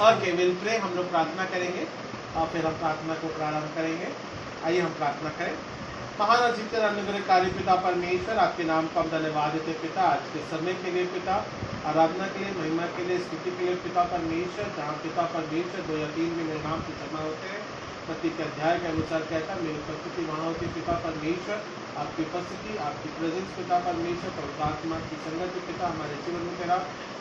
Okay, will pray. हम लोग प्रार्थना करेंगे और फिर हम प्रार्थना को प्रारंभ करेंगे। आइए हम प्रार्थना करें। महान और जीवित अनुग्रहकारी पिता परमेश्वर, आपके नाम को हम धन्यवाद देते पिता, आज के समय के लिए पिता, आराधना के लिए, महिमा के लिए, स्तुति के लिए पिता परमेश्वर। जहाँ पिता परमेश्वर 2 या 3 में मेरे नाम से जमा होते हैं, प्रति के अध्याय के अनुसार कहता है मेरी उपस्थिति वहाँ होती पिता परमेश्वर। आपकी उपस्थिति, आपकी प्रेजेंस पिता परमेश्वर, पवित्र आत्मा की संगति पिता हमारे जीवन में तेरा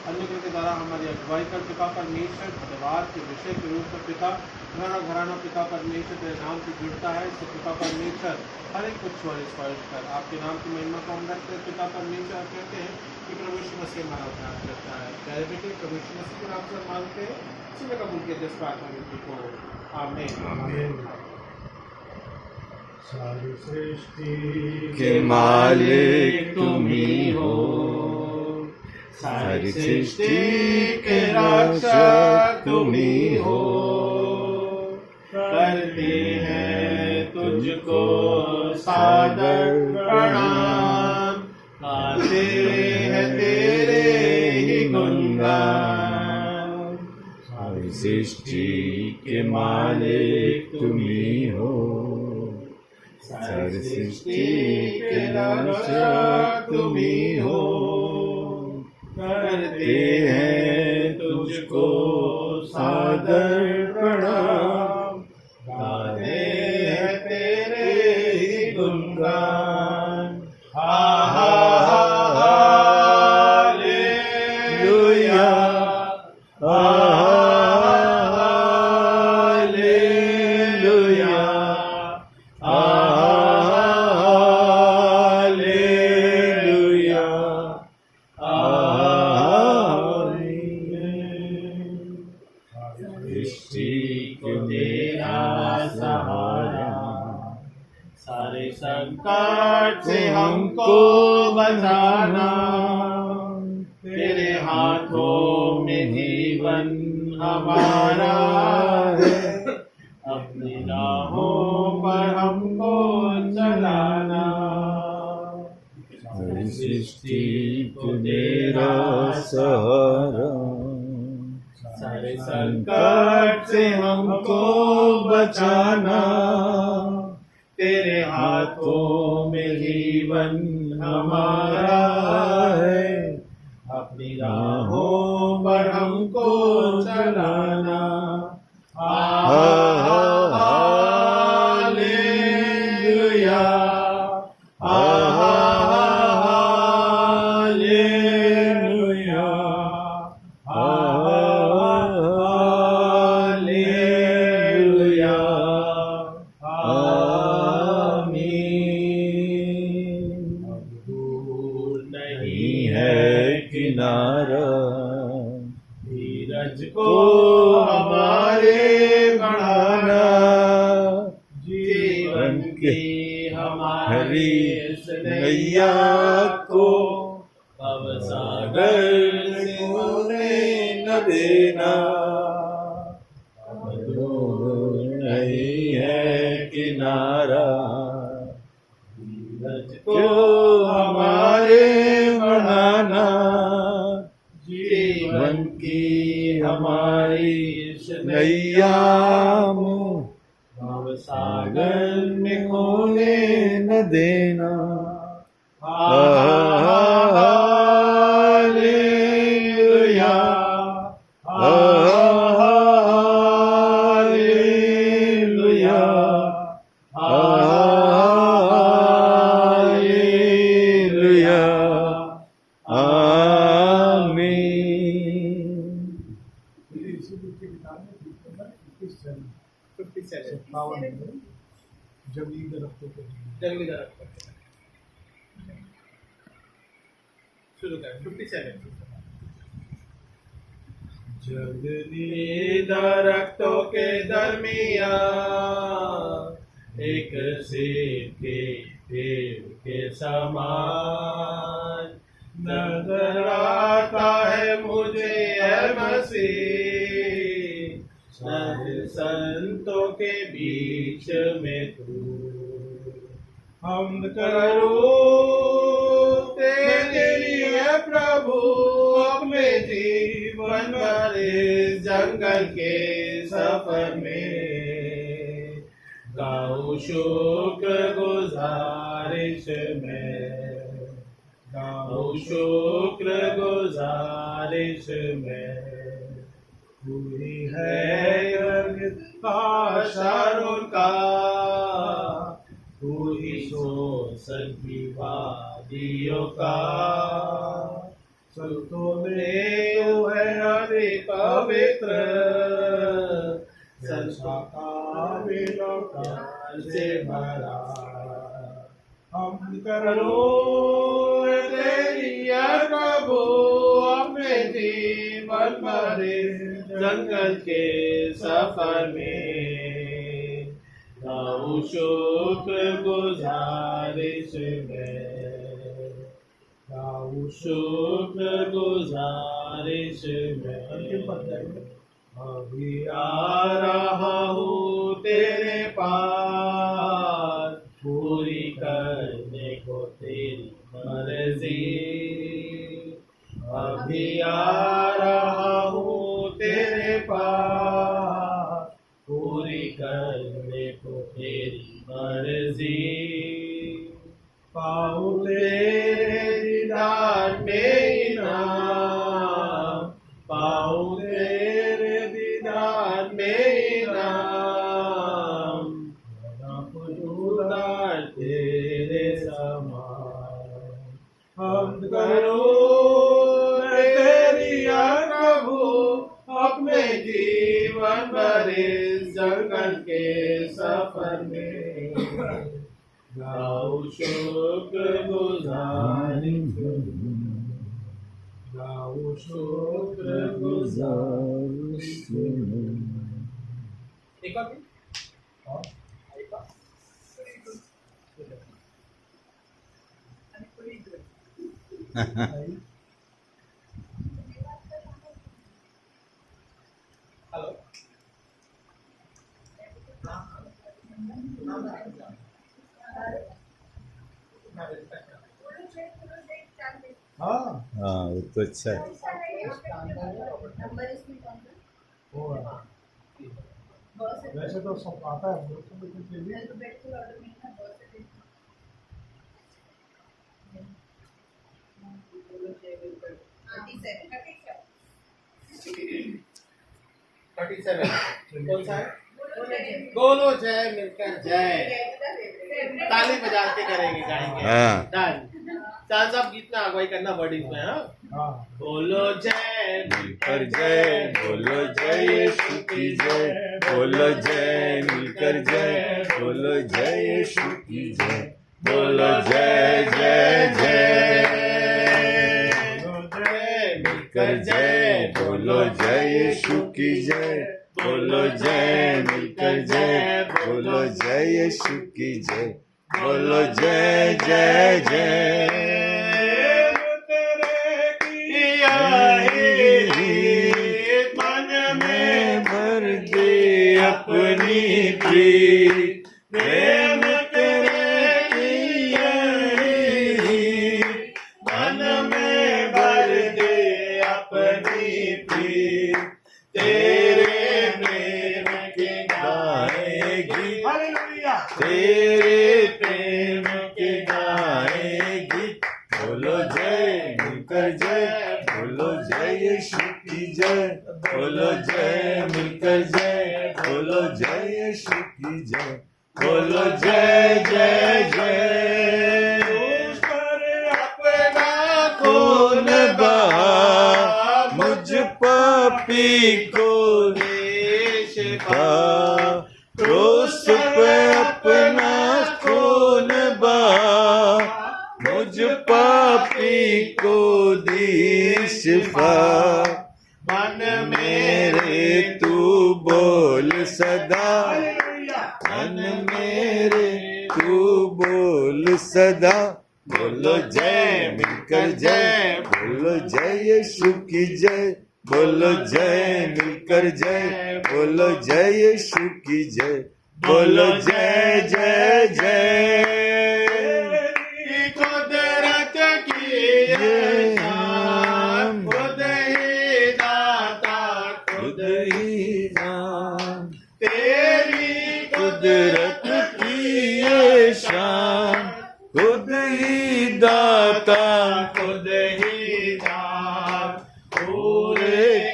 अनुग्रह के द्वारा हमारी अगुवाई कर पिता परमेश्वर। धन्यवाद के विषय के रूप में पिता घराना घराना पिता परमेश्वर तेरे नाम से जुड़ता है, इससे पिता परमेश्वर हर एक कुछ स्पर्श कर आपके नाम की महिमा को हम रखते हैं पिता परमेश्वर। कहते हैं कि प्रभु यीशु मसीह हमारा उद्धार करता है। प्यारे बेटे, प्रभु यीशु मसीह के नाम से मांगते हैं, इसी में कबूल किया जिस प्रार्थना विनती को। आमीन। आमीन। सारी सृष्टि के मालिक तुम ही हो, सारी सृष्टि के रक्षक तुम ही हो। करते हैं तुझको सादर प्रणाम, गाते हैं तेरे ही गुणगान। सारी सृष्टि के मालिक तुम ही हो, सारी सृष्टि के रक्षक तुम ही हो। करते हैं तुझको सादर प्रणाम, गाते हैं तेरे ही गुणगान। हालेलुया, हालेलुया, हालेलुया, सृष्टि को तेरा सहारा, सारे संकट से हमको बचाना। तेरे हाथों में जीवन हमारा है, अपनी राहों पर हमको चलाना। सारी सृष्टि को तेरा सहारा, सारे संकट से हमको बचाना। तेरे हाथों में जीवन हमारा है, अपनी राहों पर हमको चलाना। हालेलुया, हालेलुया, हालेलुया, आमीन। अब दूर नहीं है किनारा, धीरज को हमारे बढ़ाना। जीवन की हमारी इस नैया को भवसागर से होने न देना। अब दूर नहीं है किनारा, धीरज को हमारे बढ़ाना। जीवन की हमारी इस नैया में भवसागर में खोने न देना। हालेलुया, हालेलुया, हालेलुया, आमीन। 57 जंगली दरख्तों के शुरू करें। 57 जंगली दरख्तों के दरमियान एक सेब के पेड़ के समान नजर आता है मुझे ऐ मसीह। सारे संतों के बीच में तू हम करूं तेरे लिए प्रभु अपने जीवन जीवन भर इस जंगल के सफर में गाऊं शुक्र गुजारिश में, गाऊं शुक्र गुजारिश में। पूरी है आशारों का, पूरी सोचन की वादियों का। संतों में वो है अति पवित्र, संसार का विलोकन से भरा। हम करो तेरी प्रभु अपने जीवन भरे जंगल के सफर में गाऊं शुक्र गुजारिश में, गाऊं शुक्र गुजारिश में। अभी आ रहा हूँ तेरे पास, पूरी करने को तेरी मर्जी। अभी आ रहा हूँ तेरे पास, पूरी करने को तेरी मर्जी। पाऊँ तेरे दीदार में इनाम, पाऊँ तेरे दीदार में इनाम। खुदा तेरे समान हम करो तेरी प्रभु अपने जीवन भर इस जंगल के सफर में गाऊं शुक्र गुजारिश में, गाऊं शुक्र गुजारिश में। एक और हेलो हाँ वो तो अच्छा है। वैसे तो सब आता है कौन सा है? बोलो जय मिलकर जय, ताली बजा के करेंगे गाएंगे। डन। चार साहब गीत में अगुवाई करना वर्डिंग में। हाँ बोलो जय मिलकर जय, बोलो जय यीशु की जय, बोलो जय मिलकर जय, बोलो जय यीशु की जय, बोलो जय जय जय। मिलकर जय, बोलो जय यीशु की जय, बोलो जय मिलकर जय, बोलो जय यीशु की जय, बोलो जय जय जय। मन में भर दे अपनी प्रीत, प्रेम तेरे किए मन में भर दे अपनी प्रीत, तेरे प्रेम के गाएगी, तेरे प्रेम के गाएगी। बोलो जय मिलकर जय, बोलो जय यीशु की जय, बोलो जय मिलकर जय, बोलो जय यीशु की जय, बोलो जय जय जय। उस पर अपना खून बहा, मुझ पापी को दे शिफा। क्रूस पे अपना खून बहा, मुझ पापी को दी शिफा। मन मेरे तू बोल सदा, मन मेरे तू बोल सदा। बोलो जय मिलकर जय, बोलो जय यीशु की जय, बोलो जय मिलकर जय, बोलो जय यीशु की जय, बोलो जय जय जय। खुद ही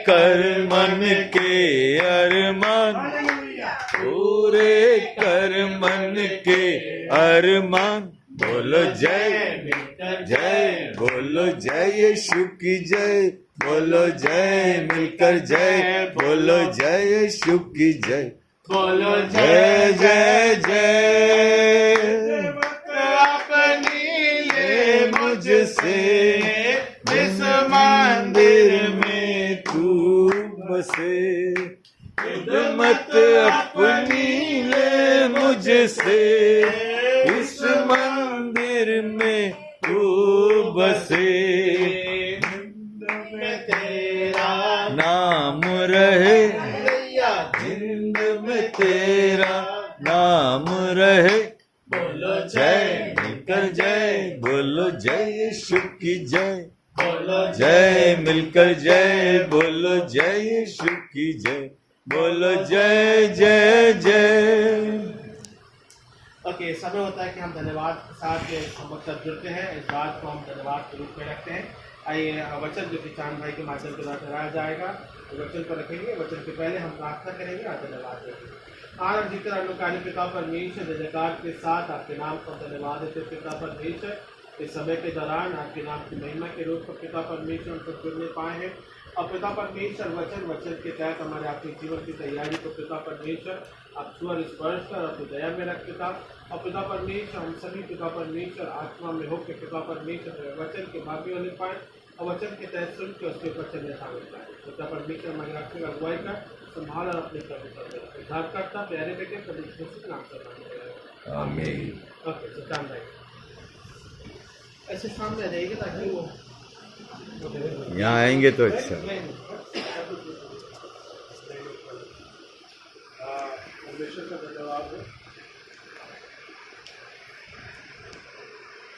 कर मन के अरमान, पूरे कर मन के अरमान। बोलो जय जय, बोलो जय यीशु की जय, बोलो जय मिलकर जय, बोलो जय यीशु की जय, बोलो जय जय जय। अपनी ले मुझसे जिस मंदिर में तू बसे, मत अपनी ले मुझसे इस मंदिर में तू बसे। तेरा नाम रहे जिंद में, तेरा नाम रहे। बोलो जय मिलकर जय, बोलो जय यीशु की जय, बोलो जय मिलकर जय, बोलो जय यीशु की जय, बोलो जय जय जय। ओके, समय होता है कि हम धन्यवाद के साथ हम अक्सर जुड़ते हैं, इस बात को हम धन्यवाद के रूप में रखते हैं। आइए वचन जो कि चांद भाई के माध्यम से दोहराया जाएगा, वचन को रखेंगे। वचन के पहले हम प्रार्थना करेंगे और धन्यवाद देंगे। आनंद जिक्र अनुकारी पिता परमेश्वर, जय जयकार के साथ आपके नाम का धन्यवाद देते पिता परमेश्वर। इस समय के दौरान आपके नाम की महिमा के रूप में पिता परमेश्वर हम सब जुड़ने पाए हैं। और पिता परमेश्वर वचन के तहत हमारे आपके जीवन की तैयारी को पिता परमेश्वर आप स्वर स्पर्श कर अपनी दया में रख पिता। और पिता परमेश्वर हम सभी पिता परमेश्वर आत्मा में होकर पिता परमेश्वर वचन के भागी होने पाए और वचन के तहत सुन के उसके ऊपर चलने सामने पाए। पिता परमेश्वर हमारे आपकी अगुवाई कर संभाल और अपने उद्धार करता प्यारे बेटे परमेश्वर नाम से आमीन। ओके, चांद भाई ऐसे सामने आ जाएगी ताकि वो यहाँ आएंगे तो अच्छा। परमेश्वर का धन्यवाद है।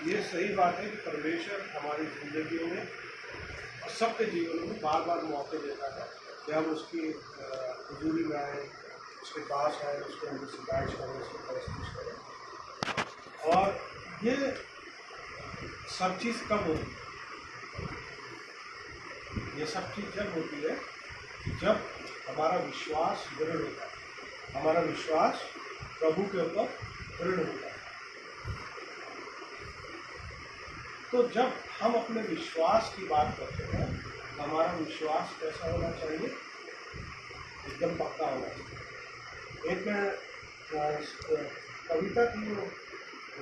ये सही बात है कि परमेश्वर हमारी जिंदगियों में और सबके जीवन में बार बार मौके देता है कि हम उसकी हजूरी में आए, उसके पास आए, उसको हम सिफारिश करें, उसकी परस्तिश करें। और ये सब चीज़ कब होती है? ये सब चीज़ जब होती है जब हमारा विश्वास दृढ़ होता है, हमारा विश्वास प्रभु के ऊपर दृढ़ होता है। तो जब हम अपने विश्वास की बात करते हैं तो हमारा विश्वास कैसा होना चाहिए? एकदम पक्का होना चाहिए। एक कविता थी, वो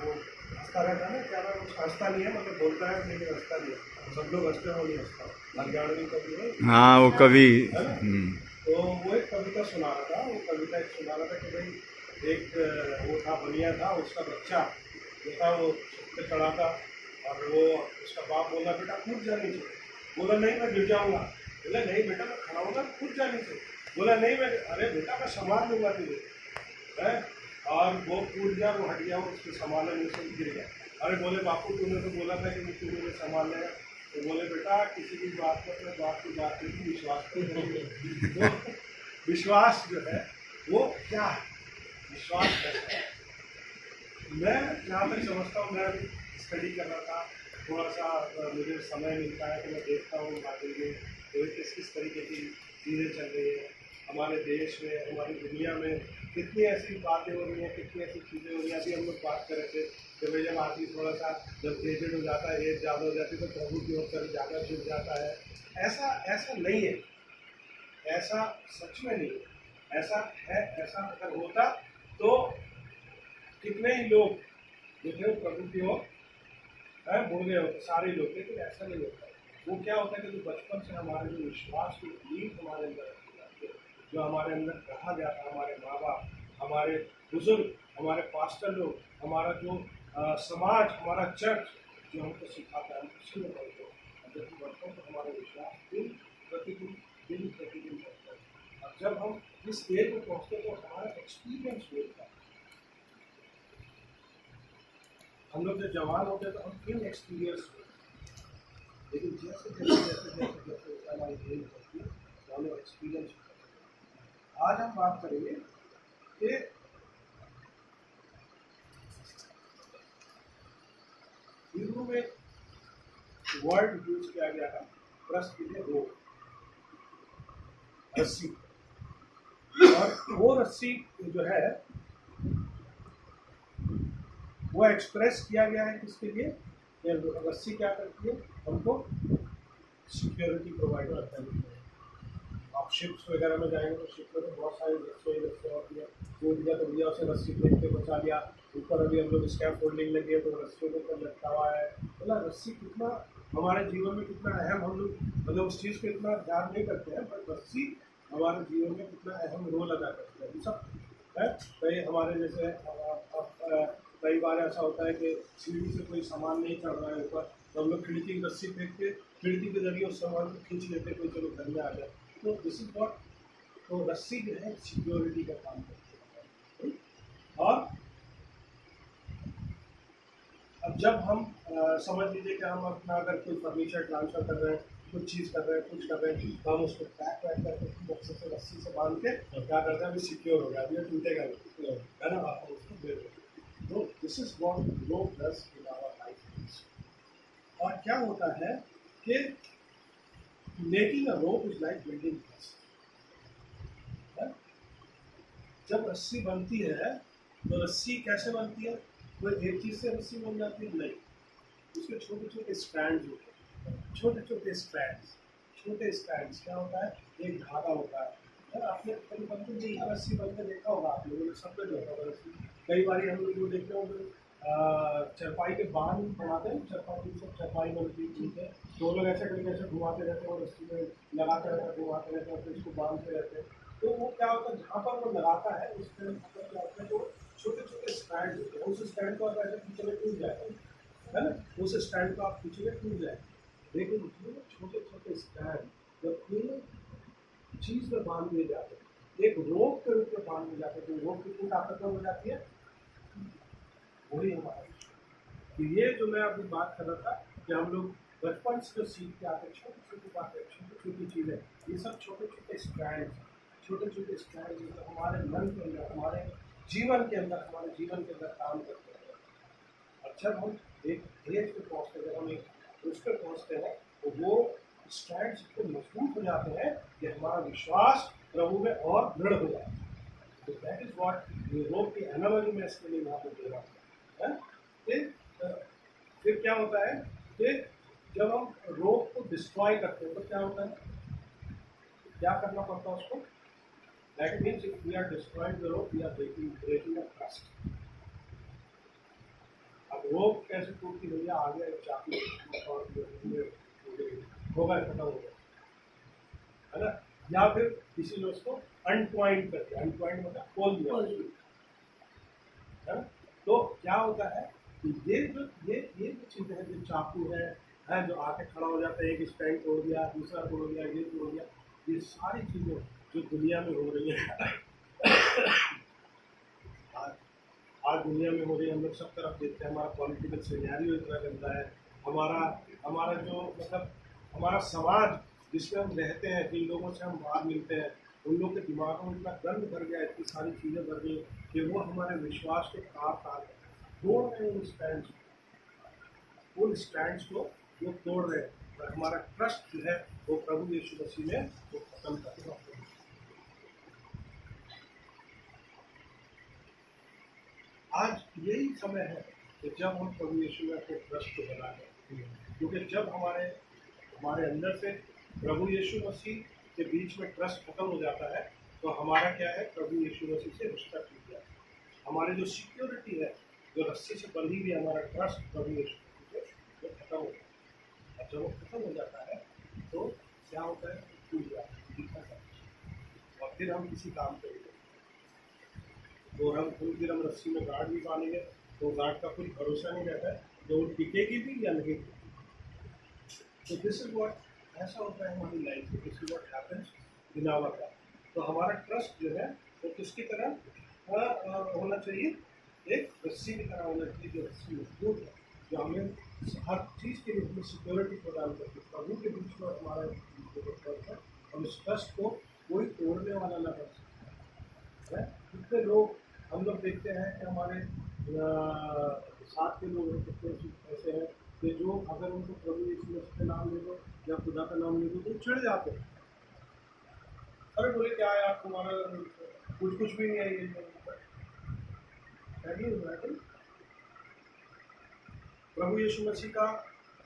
हंसता रहता है ना, क्या नाम उसका? हंसता नहीं है, मतलब बोलता है लेकिन हंसता नहीं है। सब लोग हंसते हो, नहीं हंसता। हरियाणवी कवि है। हाँ वो कवि। तो वो एक कविता सुना रहा था। वो कविता एक सुना रहा था कि भाई एक वो था, बनिया था, उसका बच्चा जो था वो छत पे चढ़ा था और वो उसका बाप बोला बेटा कूद जा नीचे। बोला नहीं मैं गिर जाऊँगा। बोला नहीं बेटा मैं खड़ा होगा, कूद जा नीचे। बोला नहीं मैं, अरे बेटा मैं संभाल लूँगा तुझे, है। और वो कूद गया, वो हट गया, उसको संभालने में से गिर गया। अरे बोले बापू तूने तो बोला था कि तू मुझे संभाल लेगा। तो बोले बेटा किसी की बात पर बाप की बात नहीं, विश्वास पर। तो विश्वास जो है वो क्या है? विश्वास कैसा है? मैं जहाँ तक समझता हूँ, मैं अभी स्टडी कर रहा था, थोड़ा सा मुझे समय मिलता है तो मैं देखता हूँ मार्केट में तो किस तरीके की चीज़ें चल रही है हमारे देश में, हमारी दुनिया में। कितनी ऐसी बातें हो रही हैं, कितनी ऐसी चीज़ें हो रही हैं। अभी हम लोग बात कर रहे थे कि भाई जब आदमी थोड़ा सा जब एजेड हो जाता है, एज ज़्यादा हो जाती है तो प्रभु की ओर तरफ ज़्यादा झुक जाता है। ऐसा नहीं है, ऐसा सच में नहीं है। ऐसा है, ऐसा अगर होता तो कितने ही लोग जो थे प्रभु की ओर बोल गए होते, सारे लोग। लेकिन ऐसा नहीं होता। वो क्या होता है कि जो बचपन से हमारे जो विश्वास की नींव हमारे अंदर रखी जाती है, जो हमारे अंदर कहा जाता है, हमारे माँ बाप, हमारे बुजुर्ग, हमारे पास्टर लोग, हमारा जो समाज, हमारा चर्च जो हमको सिखाता है, हम उसी में बढ़ते हैं। जब हम बढ़ते हैं तो हमारा विश्वास दिन प्रतिदिन बढ़ता है। और जब हम इस एज में पहुँचते हैं तो हमारा एक्सपीरियंस होता है। हम लोग जब जवान होते हैं तो हम इन एक्सपीरियंस होते हैं, लेकिन जैसे हमारी एज बढ़ती है तो हम लोग एक्सपीरियंस होते हैं। आज हम बात करेंगे कि हिब्रू में वर्ड यूज किया गया है ट्रस्ट के लिए रोग। रस्सी, और वो रस्सी जो है वो एक्सप्रेस किया गया है किसके लिए? ये रस्सी क्या करती है? हमको सिक्योरिटी प्रोवाइड करता है। आप शिप्स वगैरह में जाएंगे तो शिप में तो बहुत सारी रस्सी होती है, टूट गया तो भैया उसे रस्सी फेंक के बचा लिया। ऊपर अभी हम लोग स्कैफ फोल्डिंग लगी है तो रस्सियों के ऊपर लटका हुआ है। मतलब रस्सी कितना हमारे जीवन में कितना अहम, हम लोग मतलब उस चीज़ पे इतना ध्यान नहीं करते हैं, पर रस्सी हमारे जीवन में कितना अहम रोल अदा करती है। सब है कई हमारे जैसे कई बार ऐसा होता है कि सीढ़ी से कोई सामान नहीं चढ़ रहा है ऊपर, तो हम लोग खिड़की की रस्सी फेंक के खिड़की के जरिए उस सामान को खींच लेते हैं, कोई चलो घर में आ जाए। तो दिस इज वॉट, तो रस्सी जो है सिक्योरिटी का काम करती है। और अब जब हम समझ लीजिए कि हम अपना अगर कोई फर्नीचर ट्रांसफर कर रहे हैं, कुछ चीज़ कर रहे हैं, कुछ कर रहे हैं, तो हम उसको पैक वैक करके बक्से से रस्सी से बांध के क्या करते हैं, अभी सिक्योर हो गया, अभी ये टूटेगा नहीं, है ना, आप उसको दे दें। तो this is what rope does in our life. और क्या होता है कि making a rope is like building trust. जब रस्सी बनती है तो रस्सी कैसे बनती है? कोई एक चीज़ से रस्सी बन जाती है? नहीं, उसके छोटे छोटे स्ट्रैंड्स होते हैं, छोटे छोटे स्ट्रैंड्स। छोटे स्ट्रैंड्स क्या होता है? एक धागा होता है। आपने कभी बनते नहीं रस्सी बनते देखा होगा, आप लोगों ने सब देखा होगा रस्सी। कई बार हम लोग जो देखते होंगे चरपाई के बांध बनाते हैं, चरपाई सब चरपाई बनती है, तो लोग ऐसे करके ऐसे घुमाते रहते हैं और रस्सी में लगाते रहते हैं, घुमाते रहते हैं, फिर इसको बांधते रहते हैं। तो वो क्या होता है, जहाँ पर वो लगाता है उस पर क्या होता है, तो छोटे छोटे स्टैंड होते हैं, उस स्टैंड को आप ऐसे खींचने टूट जाएगा, है ना, उस स्टैंड को आप खींचने टूट जाए। लेकिन छोटे छोटे स्टैंड जब एक चीज़ में बांध दिए जाते हैं, एक रोप के रूप में बांध दिए जाते हैं, तो रोप कितनी ताकतवर हो जाती है, वही हमारा। तो ये जो मैं अभी बात कर रहा था कि हम लोग बचपन से जो सीख के आते हैं, छोटी छोटी बातें, छोटी छोटी चीज़ें, ये सब छोटे छोटे स्टैंड, छोटे छोटे स्टैंड जो हमारे मन के अंदर, हमारे जीवन के अंदर, हमारे जीवन के अंदर काम करते हैं। और जब हम एक एज पे पहुँचते हैं, जब हम एक उस पर पहुँचते हैं, तो वो स्टैंड इतने मजबूत हो जाते हैं कि हमारा विश्वास प्रभु में और दृढ़ हो जाता है। तो दैट इज वॉट रोप की एनालॉजी में इसके लिए यहाँ पे दे रहा हूँ। फिर क्या होता है कि जब हम रोप को डिस्ट्रॉय करते हैं तो क्या होता है, क्या करना पड़ता है उसको? That means if we are destroying the rope, we are breaking a trust. अब रोप कैसे टूटती भैया, आ गया चाकू और होगा, खत्म हो गया, है ना, या फिर किसी ने उसको अनट्वाइंड कर दिया, अनट्वाइंड मतलब खोल दिया, है ना। तो क्या होता है कि ये जो चीज़ें हैं, जो चाकू है जो आके खड़ा हो जाता है, एक स्टैंड तोड़ दिया, दूसरा तोड़ दिया, ये तोड़ दिया, ये सारी चीज़ें जो दुनिया में हो रही है आज दुनिया में हो रही है, हम लोग सब तरफ देखते हैं, हमारा पॉलिटिकल सिनेरियो इतना गंदा है, हमारा जो मतलब हमारा समाज जिसमें हम रहते हैं, जिन लोगों से हम बाहर मिलते हैं, उन लोग के दिमागों में इतना गंद भर गया, इतनी सारी चीज़ें भर गई कि वो हमारे विश्वास को तार तोड़ रहे हैं, उन स्टैंड्स को वो तोड़ रहे हैं, और हमारा ट्रस्ट जो है वो प्रभु यीशु मसीह में वो खत्म कर रहे हैं। आज यही समय है कि जब हम प्रभु यीशु में अपने ट्रस्ट को बनाएं, क्योंकि जब हमारे अंदर से प्रभु यीशु मसीह के बीच में ट्रस्ट खत्म हो जाता है, तो हमारा क्या है, प्रभु यीशु मसीह से रिश्ता टूट जाता है। हमारी जो सिक्योरिटी है, जो रस्सी से बंधी हुई हमारा ट्रस्ट प्रभु यीशु मसीह से वो खत्म हो जाता है। और जब वो खत्म हो जाता है तो क्या होता है, टूट जाता है, और फिर हम किसी काम करेंगे, तो हम रस्सी में गार्ड भी बांधेंगे, तो गार्ड का कुछ भरोसा नहीं रहता है, तो वो टिकेगी भी या नहीं। तो दिस इज व्हाट ऐसा होता है हमारी लाइफ में, this is what happens in our life. तो हमारा ट्रस्ट जो है वो किसकी तरह होना चाहिए, एक रस्सी की तरह होना चाहिए, जो रस्सी मजबूत है, जो हमें हर चीज़ के लिए हमें सिक्योरिटी प्रदान करती है। प्रभु के बीच में हमारा ट्रस्ट है, और इस ट्रस्ट को कोई तोड़ने वाला ना कर सकता है। कितने लोग हम लोग देखते हैं कि हमारे साथ के लोग कितने ऐसे हैं कि जो अगर उनको प्रभु यीशु मसीह का नाम ले दो या खुदा का नाम ले दो तो चिढ़ जाते हैं, अरे बोले क्या है आप तुम्हारा कुछ भी नहीं है ये क्या नहीं हुआ है? प्रभु यीशु मसीह का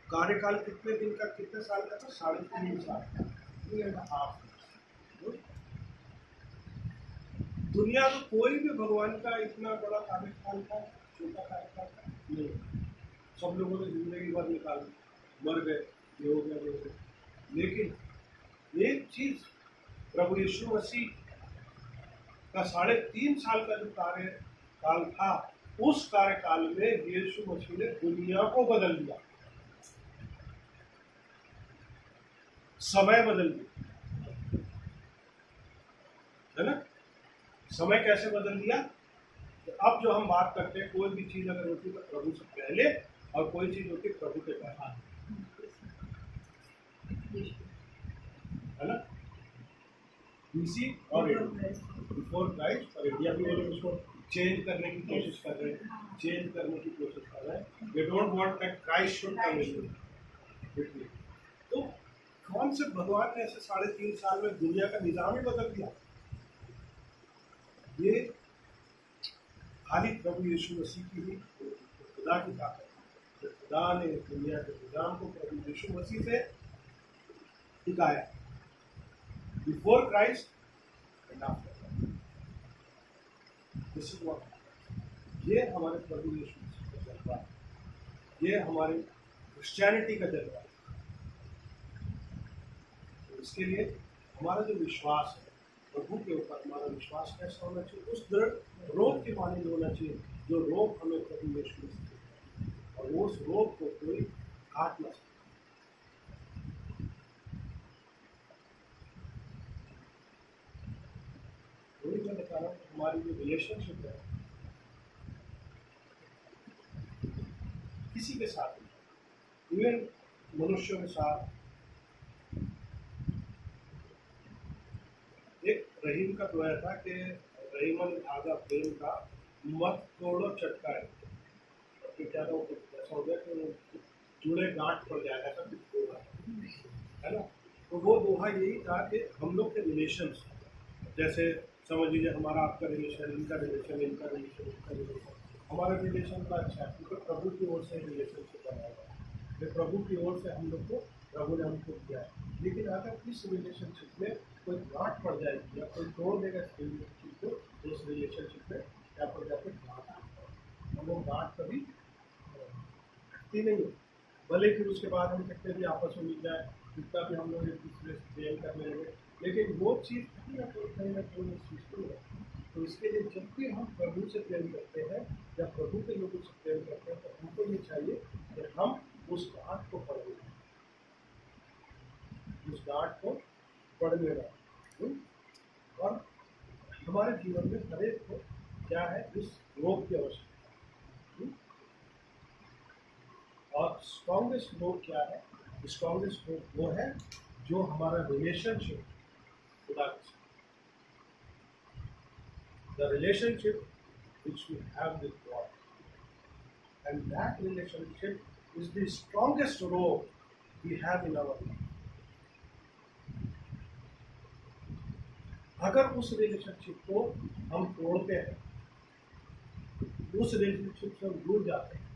कार्यकाल कितने दिन का, कितने साल का था? 3.5 साल का, 3.5। दुनिया में कोई भी भगवान का इतना बड़ा कार्यकाल था, छोटा कार्यकाल था नहीं। सब लोगों ने जिंदगी भर निकाल दी, मर गए, ये हो गया, ये हो गया। लेकिन एक चीज, प्रभु यीशु मसीह का 3.5 साल का जो कार्यकाल था, उस कार्यकाल में यीशु मसीह ने दुनिया को बदल दिया, समय बदल दिया, है ना? समय कैसे बदल दिया? तो अब जो हम बात करते हैं, कोई भी चीज अगर होती है तो प्रभु से पहले, और कोई चीज होती है प्रभु के बाद, है ना? बीसी और बिफोर क्राइस्ट और इंडिया भी लोग उसको चेंज करने की कोशिश कर रहे हैं, चेंज करने की कोशिश कर रहे हैं। They don't want that Christ should come in. तो कौन से भगवान ने ऐसे 3.5 साल में दुनिया का निजाम ही बदल दिया? ये खाली प्रभु यीशु मसीह की ही खुदा की ताकत है। खुदा ने दुनिया के निजाम को प्रभु यीशु मसीह से सिखाया, बिफोर क्राइस्ट एंड आफ्टर। ये हमारे प्रभु यीशु मसीह का जज्बा है, ये हमारे क्रिश्चियनिटी का जज्बा है। तो इसके लिए हमारा जो विश्वास है प्रभु के ऊपर, हमारा विश्वास कैसा होना चाहिए? उस दृढ़ रोग के माने होना चाहिए जो रोग हमें प्रभु यीशु मसीह देता है, और वो उस रोग को कोई काट ना सके। वही मैं बता रहा हूँ, हमारी जो रिलेशनशिप है किसी के साथ, इवन मनुष्यों के साथ, एक रहीम का दुआ था कि रहीमन धागा प्रेम का मत तोड़ो चटकाए, तो क्या था, ऐसा हो गया कि जुड़े गांठ पड़ जाएगा, ऐसा कुछ होगा, है ना? तो वो दोहा यही था कि हम लोग के रिलेशन, जैसे समझ लीजिए हमारा आपका रिलेशन, इनका रिलेशन, इनका रिलेशन, इनका रिलेशन, हमारा रिलेशन बड़ा अच्छा है क्योंकि प्रभु की ओर से रिलेशनशिप बनाया हुआ है, प्रभु की ओर से हम लोग को प्रभु ने हमको दिया है। लेकिन अगर इस रिलेशनशिप में कोई गांठ पड़ जाएगी या कोई तोड़ देगा इस रिलेशनशिप को, तो उस रिलेशनशिप में क्या पड़ जाते गांठ, और वो गांठ कभी हटती नहीं है। भले फिर उसके बाद हम कितने भी आपस में मिल जाए, जितना भी हम लोग एक दूसरे से प्रेम करने लगे, लेकिन वो चीज़ कहीं ना कहीं इस चीज़ को है। तो इसके लिए जब भी हम प्रभु से प्रेम करते हैं या प्रभु के लोगों से प्रेम करते हैं, तो हमको ये चाहिए कि हम उस गांठ को पढ़ लें, उस गांठ को पढ़ लेना। और हमारे जीवन में हर एक को क्या है, इस रोग की आवश्यकता। और स्ट्रॉन्गेस्ट रोग क्या है? स्ट्रॉन्गेस्ट रोग वो है जो हमारा रिलेशनशिप खुदा के साथ, the relationship which we have with God, and that relationship is the strongest rope we have in our life. अगर उस रिलेशनशिप को हम तोड़ते हैं, उस रिलेशनशिप से हम दूर जाते हैं,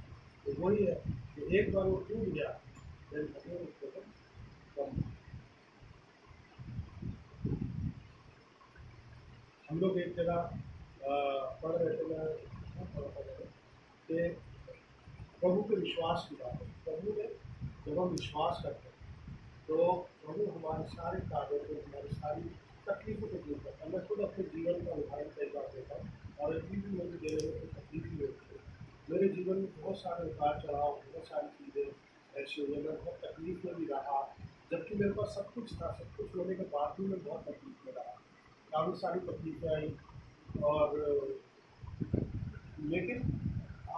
तो वही है कि एक बार वो टूट गया, फिर हमें उसको कम। हम लोग एक जगह पढ़ रहे थे कि प्रभु के विश्वास की बात है। प्रभु ने जब हम विश्वास करते हैं तो प्रभु हमारे सारे कार्यों को, हमारी सारी तकलीफों को दूर करता है। मैं खुद अपने जीवन का उदाहरण कई बार देता हूँ, और अभी भी मुझे देने में कोई तकलीफ ही होती है। मेरे जीवन में बहुत सारे उतार चढ़ाव, बहुत सारी चीज़ें ऐसी हुई, मैं बहुत तकलीफ में भी रहा, जबकि मेरे पास सब कुछ था। सब कुछ होने के बाद भी मैं बहुत तकलीफ में रहा, काफ़ी सारी तकलीफें आई। और लेकिन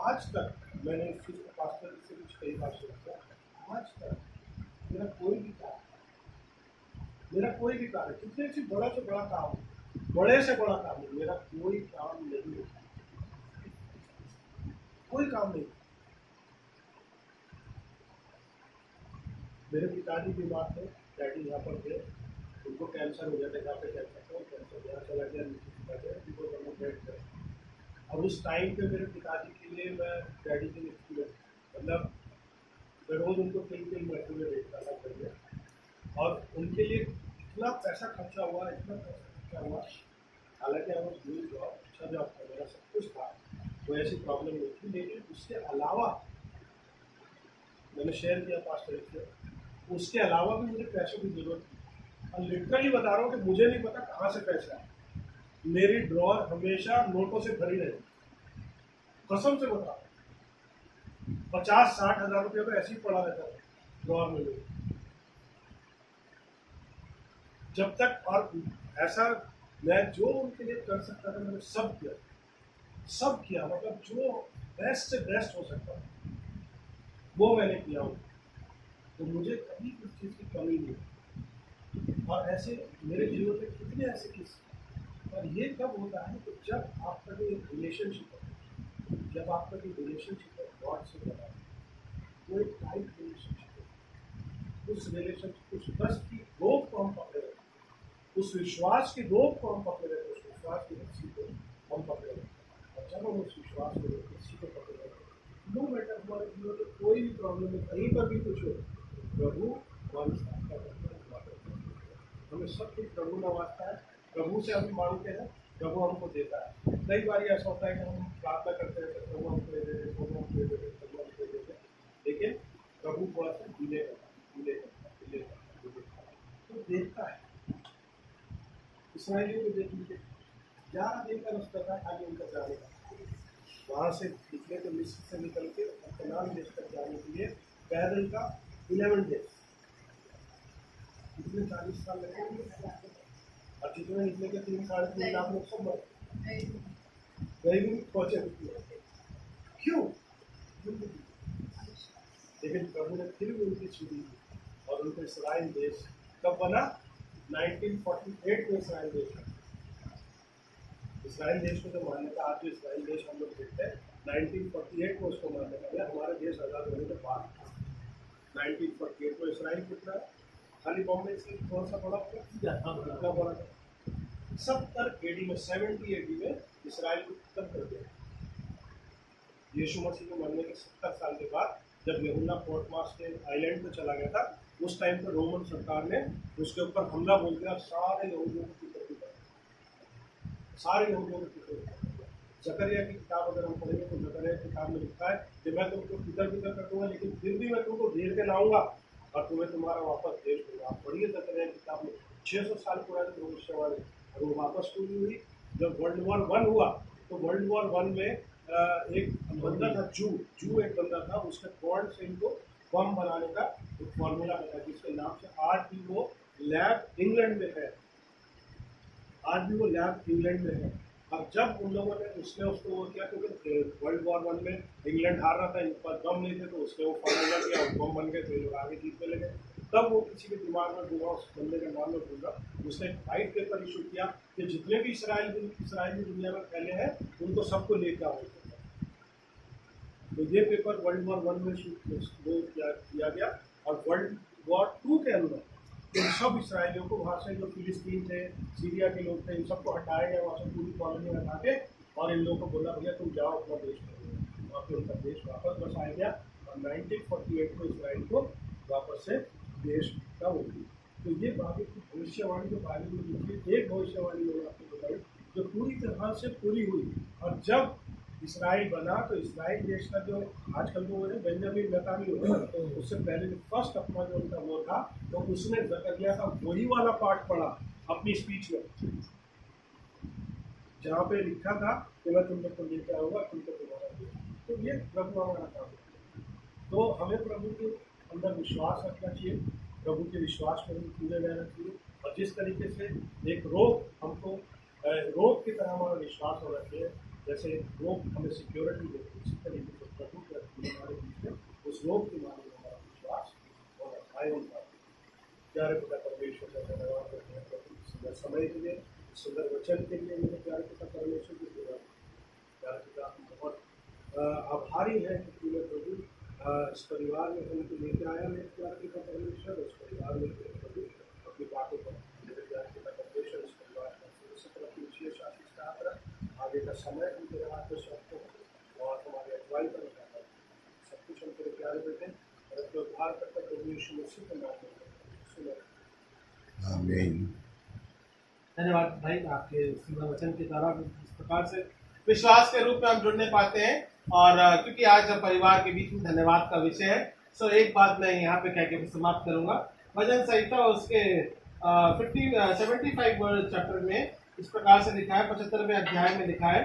आज तक मैंने इस चीज़ को पास्टर से कुछ कई बार सोचा, आज तक मेरा कोई भी कार्य, कितने से बड़ा काम, बड़े से बड़ा काम नहीं, मेरा कोई काम नहीं होता, कोई काम नहीं। मेरे पिताजी बीमार थे, डैडी यहाँ पर थे, उनको कैंसर हो जाता है, जहाँ पे कैंसर था वो कैंसर यहाँ चला गया, नीचे चला गया, उनको करना बैठ गया। और उस टाइम पे मेरे पिताजी के लिए मैं डैडी के लिए मतलब मैं रोज उनको 3 महीने में देखता था पहले, और उनके लिए इतना पैसा खर्चा हुआ, इतना पैसा खर्चा हुआ। हालांकि हम डूइंग जॉब, अच्छा जॉब था मेरा, सब कुछ था, कोई ऐसी प्रॉब्लम नहीं थी, लेकिन उसके अलावा मैंने शेयर किया पास्टर से, उसके अलावा भी मुझे पैसों की जरूरत थी। और लिटरली बता रहा हूँ कि मुझे नहीं पता कहाँ से पैसा है, मेरी ड्रॉर हमेशा नोटों से भरी रही, कसम से बता, 50-60 हज़ार रुपये तो ऐसे ही पड़ा रहता था ड्रॉर में मेरे। जब तक, और ऐसा मैं जो उनके लिए कर सकता था मैंने सब किया, सब किया, मतलब जो बेस्ट से बेस्ट हो सकता था वो मैंने किया हूँ। तो मुझे कभी किसी चीज़ की कमी नहीं। और ऐसे मेरे जीवन में कितने ऐसे किस्से, और ये कब होता है कि जब आपका जो एक रिलेशनशिप है, जब आपका जो रिलेशनशिप है गॉड से बना है, वो एक टाइट रिलेशनशिप है, उस रिलेशनशिप, उस ट्रस्ट की रोप को हम पकड़े रहते हैं, उस विश्वास की रोप को हम पकड़े रहते हैं, उस विश्वास की रस्सी को हम पकड़े रहते हैं। और जब हम उस विश्वास को रस्सी को पकड़े रहते हैं, नो मैटर हमारे जीवन में कोई भी प्रॉब्लम है, कहीं पर भी कुछ हो, प्रभु हमारी सहायता करते हैं, हमें सब कुछ प्रभु नवाजता है, प्रभु से हम मांगते हैं, प्रभु हमको देता है। कई बार ऐसा होता है कि हम प्रार्थना करते हैं तो प्रभु हमको दे देते, प्रभु हमको दे देते, प्रभु हमको दे देते, लेकिन प्रभु थोड़ा सा डिले करता तो देखता है। इसराइलियों को देख लीजिए, 11 दिन का रास्ता था खाली उनका जाने का, वहाँ से निकले तो मिस्र से निकल के कनान देश तक जाने के लिए पैदल का 11 डेज, कितने 40 साल लगे, और जितने निकले के 3-3.5 लाख लोग सब मरे, कहीं भी पहुंचे क्यों? लेकिन प्रभु ने फिर भी उनकी सुनी, और उनका इस्राएल देश कब बना? 1948 में इस्राएल देश बना। इस्राएल देश को जो मान्यता आज जो इस्राएल देश हम लोग देखते हैं, 1948 में उसको मान्यता दिया, हमारे देश आज़ाद होने के बाद। 1948 में इस्राएल कितना है? खाली बॉम्बे से कौन सा बड़ा कितना बड़ा था? 70 AD में, 70 AD में इसराइल को खत्म कर दिया। यीशु मसीह को मरने के 70 साल के बाद जब यूहन्ना पोर्टमास के आइलैंड पे चला गया था, उस टाइम पर रोमन सरकार ने उसके ऊपर हमला बोल दिया, सारे यहूदियों को पितर पिता, सारे यहूदियों को पितर पिता। जकरिया की किताब अगर हम पढ़ेंगे तो जकरिया की किताब में लिखा है कि मैं तुमको पितर पितर कर दूंगा, लेकिन फिर भी मैं तुमको घेर के लाऊंगा और तुम्हें तुम्हारा वापस देश दूंगा। आप पढ़िए जकरिया की किताब में, 600 साल पुरानी भविष्यवाणी, और वो वापस पूरी हुई। जब वर्ल्ड वॉर 1 हुआ तो वर्ल्ड वॉर 1 में एक बंदा था, जू एक बंदा था, उसके बॉन्ड से इनको बम बनाने का एक फॉर्मूला बता, जिसके नाम से आज भी वो लैब इंग्लैंड में है, आज भी वो लैब इंग्लैंड में है। और जब उन लोगों ने उसने उसको वो किया, क्योंकि वर्ल्ड वॉर 1 में इंग्लैंड हार रहा था, इन पर बम नहीं थे, तो उसने वो फॉर्मूला किया, बम बन गए, तो लोग आगे जीतने लगे। तब वो किसी के दिमाग में घूमा, उस बंदे का नाम में घूमा, उसने एक वाइट पेपर इशू किया कि जितने भी इसराइली दुनिया में फैले हैं उनको सबको लेकर आओ। तो ये पेपर वर्ल्ड वॉर 1 में किया गया, और वर्ल्ड वॉर 2 के अंदर इन सब इसराइलियों को वहाँ से, जो फिलिस्तीन थे, सीरिया के लोग थे, इन सबको हटाया गया वहाँ से, पूरी कॉलोनी हटा के, और इन लोगों को बोला भैया तुम जाओ अपना देश में, वहाँ पे उनका देश वापस बसाया गया, और 1948 में इसराइल को वापस से देश का हो गया। तो ये बातें की भविष्यवाणी के बारे में लिखी, एक भविष्यवाणी मैंने आपको बताई जो पूरी तरह से पूरी हुई। और जब इसराइल बना तो इसराइल देश का जो आजकल वो है बेंजामिन नेतान्याहू है, तो उससे पहले जो फर्स्ट अपना जो उनका वो था, तो उसने जकरिया का वही वाला पार्ट पढ़ा अपनी स्पीच में, जहाँ पे लिखा था कि मैं तुम लोग को लेकर आऊँगा, तुमको तुम्हारा देश। तो ये प्रभु हमारा काम है। तो हमें प्रभु के अंदर विश्वास रखना चाहिए, प्रभु के विश्वास में पूरे रहना चाहिए, और जिस तरीके से एक रोप हमको रोप की तरह हमारा विश्वास होना चाहिए, जैसे रोप हमें सिक्योरिटी देती है, इसी तरीके से प्रभु के हमारे बीच में उस रोप के मामले में हमारा विश्वास होना चाहिए। प्यारे पिता परमेश्वर का धन्यवाद करते हैं प्रभु सुंदर समय के लिए, सुंदर वचन के लिए। मेरे प्यारे पिता परमेश्वर की सेवा, प्यारे पिता हम बहुत आभारी हैं कि तूने प्रभु इस परिवार में हमको लेकर आया। मेरे प्यारे पिता परमेश्वर, उस परिवार में प्रभु अपनी बातों पर आपके परमेश्वर इस परिवार का फिर से तरफ विशेष आशीष का आग्रह आगे का समय हम तेरे हाथ में सौंपते हैं और हमारे अगुवाई पर लगाता है सब कुछ हम तेरे प्यारे बेटे और अपने उद्धार करता प्रभु यीशु मसीह के नाम में सुनो। आमीन। धन्यवाद भाई, आपके सीधा वचन के द्वारा इस प्रकार से विश्वास के रूप में हम जुड़ने पाते हैं। और क्योंकि आज परिवार के बीच में धन्यवाद का विषय है, सो एक बात मैं यहाँ पे कह के समाप्त करूंगा। भजन संहिता उसके 75 वर्ड चैप्टर में इस प्रकार से लिखा है, 75वें अध्याय में लिखा है,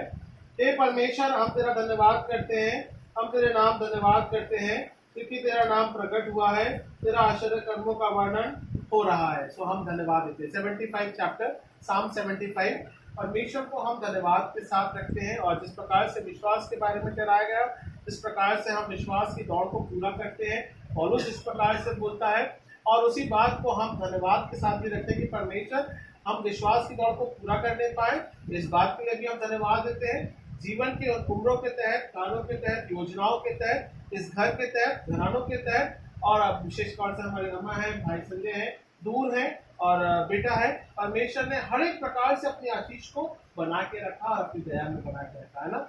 हे परमेश्वर हम तेरा धन्यवाद करते हैं, हम तेरे नाम धन्यवाद करते हैं क्योंकि तेरा नाम प्रकट हुआ है, तेरा आश्चर्य कर्मों का वर्णन हो रहा है। सो हम धन्यवाद देते हैं। 75 चैप्टर साम 75 परमेश्वर को हम धन्यवाद के साथ रखते हैं। और जिस प्रकार से विश्वास के बारे में कराया गया, जिस प्रकार से हम विश्वास की दौड़ को पूरा करते हैं, पौलुस इस प्रकार से बोलता है, और उसी बात को हम धन्यवाद के साथ भी रखते हैं कि परमेश्वर हम विश्वास की दौड़ को पूरा करने पाए। इस बात के लिए भी हम धन्यवाद देते हैं। जीवन के उम्रों के तहत, कानों के तहत, योजनाओं के तहत, इस घर के तहत, घरानों के तहत, और विशेष तौर से हमारे अम्मा है, भाई संजय है, दूर है और बेटा है, परमेश्वर ने हर एक प्रकार से अपनी आशीष को बना के रखा और अपनी दया में बना के रखा है ना।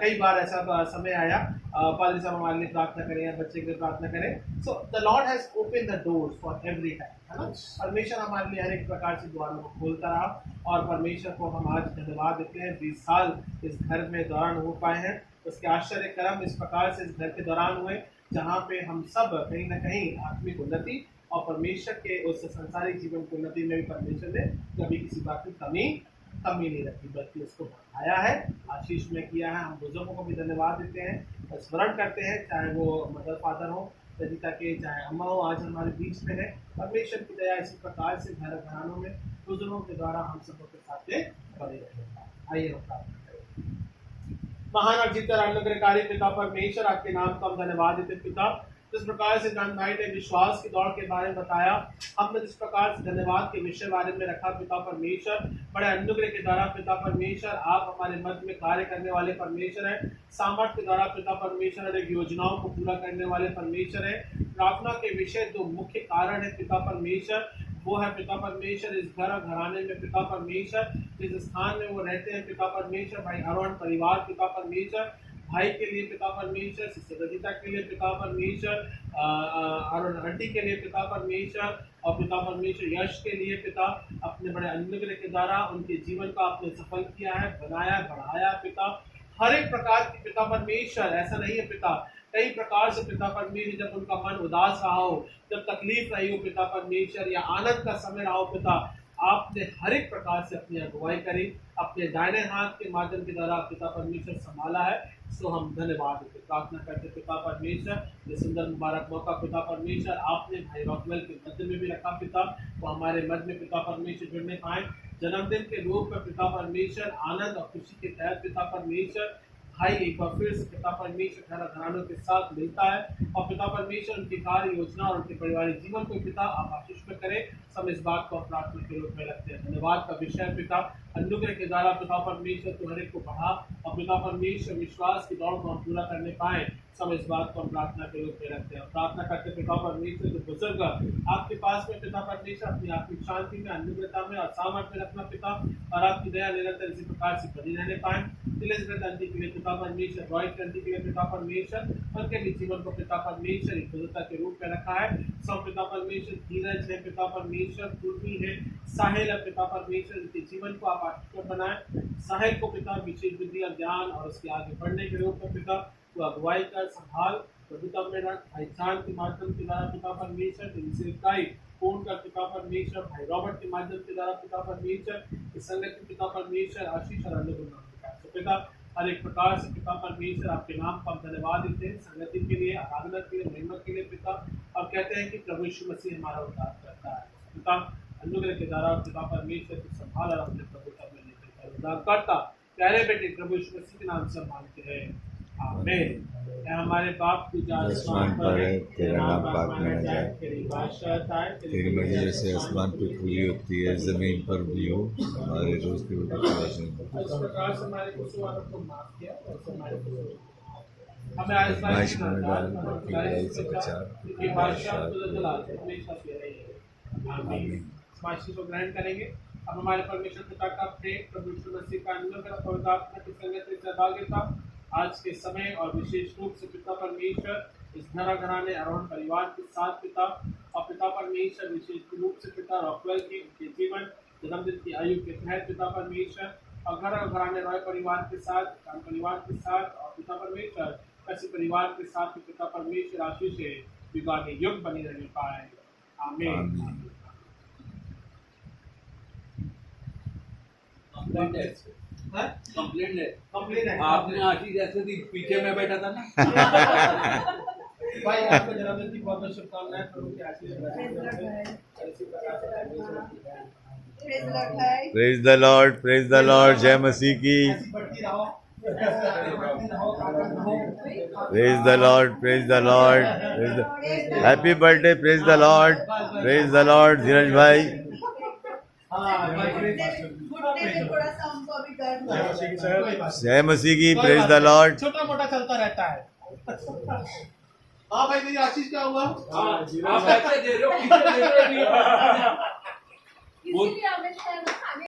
कई बार ऐसा समय आया, पाली साहब हमारे लिए प्रार्थना करें या बच्चे के लिए प्रार्थना करें। So the Lord has open the doors for every time, है ना। परमेश्वर हमारे लिए हर एक प्रकार से द्वारों को खोलता रहा और परमेश्वर को हम आज धन्यवाद देते हैं। 20 साल इस घर में दौरान हो पाए हैं, उसके आश्चर्य कर्म इस प्रकार से इस घर के दौरान हुए जहाँ पे हम सब कहीं ना कहीं आत्मिक उन्नति और परमेश्वर के उस संसारिक जीवन की उन्नति में भी परमेश्वर ने कभी किसी बात की कमी नहीं रखी, बल्कि उसको बढ़ाया है, आशीष में किया है। हम बुजुर्गों को भी धन्यवाद देते हैं, स्मरण करते हैं, चाहे वो मदर फादर हो, ललिता के, चाहे अम्मा हो, आज हमारे बीच में है। परमेश्वर की दया इसी प्रकार से घरानों में बुजुर्गों के द्वारा हम सबों के साथ बने रहेगा। आइए हम प्रार्थना करें। महान और जीता अनुग्रहकारी पिता परमेश्वर, आपके नाम को हम धन्यवाद देते पिता। जिस प्रकार से जान भाई ने विश्वास की दौड़ के बारे में बताया, हमने जिस प्रकार से धन्यवाद के विषय बारे में रखा पिता परमेश्वर, बड़े अनुग्रह के द्वारा पिता परमेश्वर आप हमारे मध्य में कार्य करने वाले परमेश्वर हैं। सामर्थ्य के द्वारा पिता परमेश्वर हर एक योजनाओं को पूरा करने वाले परमेश्वर हैं। प्रार्थना के विषय दो मुख्य कारण है पिता परमेश्वर, वो है पिता परमेश्वर इस घर और घराने में पिता परमेश्वर, जिस स्थान में वो रहते हैं पिता परमेश्वर, भाई अरुण परिवार पिता परमेश्वर, भाई के लिए पिता परमेश्वर, सिस्टर रजिता के लिए पिता परमेश्वर, अरुण आंटी के लिए पिता परमेश्वर, और पिता परमेश्वर यश के लिए पिता अपने बड़े अनुग्रह के द्वारा उनके जीवन को आपने सफल किया है, बनाया, बढ़ाया पिता। हर एक प्रकार की पिता परमेश्वर, ऐसा नहीं है पिता, कई प्रकार से पिता परमेश्वर जब उनका मन उदास रहा हो, जब तकलीफ रही हो पिता परमेश्वर, या आनंद का समय रहा हो पिता, आपने हर एक प्रकार से अपनी अगुवाई करी, अपने दाहिने हाथ के माध्यम के द्वारा पिता परमेश्वर संभाला है। सो हम धन्यवाद देते, प्रार्थना करते पिता परमेश्वर, ये सुंदर मुबारक मौका पिता परमेश्वर आपने भाई रॉकवेल के मध्य में भी रखा पिता, वो हमारे मध्य में पिता परमेश्वर जुड़ने पाए, जन्मदिन के रूप में पिता परमेश्वर आनंद और खुशी के तहत पिता परमेश्वर भाई एक बार फिर से पिता परमेश्वर घरानों के साथ मिलता है, और पिता परमेश्वर उनकी कार्य योजना और उनके पारिवारिक जीवन को पिता आप आशीष में करें। सब इस बात को प्रार्थना के रूप में रखते हैं। धन्यवाद का विषय पिता अनुग्रह के द्वारा पिता परमेश्वर तो हर एक को बढ़ा, और पिता परमेश्वर विश्वास की दौड़ को हम पूरा करने पाए। सब इस बात को हम प्रार्थना के रूप में रखते हैं। प्रार्थना करते पिता परमेश्वर जो बुजुर्ग आपके पास में पिता परमेश्वर अपनी आत्मिक शांति में, अनुग्रहता में और सामर्थ्य में रखना पिता, और आपकी दया निरंतर इसी प्रकार से बनी रहने पाए। एलिजाबेथ आंटी के लिए पिता परमेश्वर, रॉयट आंटी के लिए पिता परमेश्वर, उनके भी जीवन को पिता परमेश्वर एक बुजुर्गता के रूप में रखा है। सब पिता परमेश्वर धीरज है पिता परमेश्वर, पूर्वी है, साहिल है पिता परमेश्वर, इनके जीवन को आप आशीष बनाए। साहिल को पिता विशेष बुद्धि और ज्ञान और उसके आगे बढ़ने के रूप में पिता तो अगुवाई कर, संभाल, प्रभुता में रख, पहचान के माध्यम के द्वारा पिता परमेश्वर सेवकाई पूर्ण कर पिता परमेश्वर, भाई रॉबर्ट के माध्यम के द्वारा पिता परमेश्वर इस संगत के पिता परमेश्वर आशीष और अनुग्रह पिता हर एक प्रकार से पिता परमेश्वर आपके नाम को हम धन्यवाद देते हैं, संगति के लिए, आराधना के लिए, महिमा के लिए पिता, और कहते हैं कि प्रभु यीशु मसीह हमारा उद्धार करता है पिता। अनुग्रह के द्वारा पिता परमेश्वर को संभाल और अपने प्रभुता में लेकर उद्धार करता प्यारे बेटे प्रभु यीशु मसीह के नाम से मांगते हैं, आमीन। हमारे बाप की जो आसमान पर है, तेरा नाम पाक माना जाए, तेरी बादशाह आए, तेरी मर्जी जैसे आसमान पे पूरी होती है जमीन पर भी हो, हमारे रोज के रोटी इस प्रकार से हमारे कुसुवारों को माफ किया और हमारे हमें आज़माइश में डाल से बचा, बादशाह हमेशा से रही है। आमीन। आशीष को ग्रहण करेंगे। अब हमारे परमेश्वर पिता का प्रेम, प्रभु यीशु मसीह का अनुग्रह, पवित्र आत्मा की संगत में सहभागिता आज के समय और विशेष रूप से पिता परमेश्वर इस घराने आरोहण परिवार के साथ पिता, और पिता परमेश्वर विशेष रूप से पिता रॉकवेल के उनके जीवन जन्मदिन की आयु के तहत पिता परमेश्वर और घराने रॉय परिवार के साथ, परिवार के साथ, और पिता परमेश्वर ऐसे परिवार के साथ पिता परमेश्वर आशीष से विवाह के युग बनी रहने पाए। आमीन। कंप्लेंट है। कंप्लेन है। आपने आशीष ऐसे थी, पीछे में बैठा था ना। भाई आपको जन्मदिन की बहुत बहुत शुभकामनाएं। प्रभु की आशीष praise the Lord, praise the Lord. जय मसीह की। Praise the Lord, praise the Lord. Happy birthday, praise the Lord, praise the Lord. Dheeraj भाई जय मसीह की। Praise the Lord. छोटा मोटा चलता रहता है। हाँ भाई मेरी आशीष क्या हुआ? आप ऐसे दे रहे हो, पीछे दे रहे हो। इसीलिए हमेशा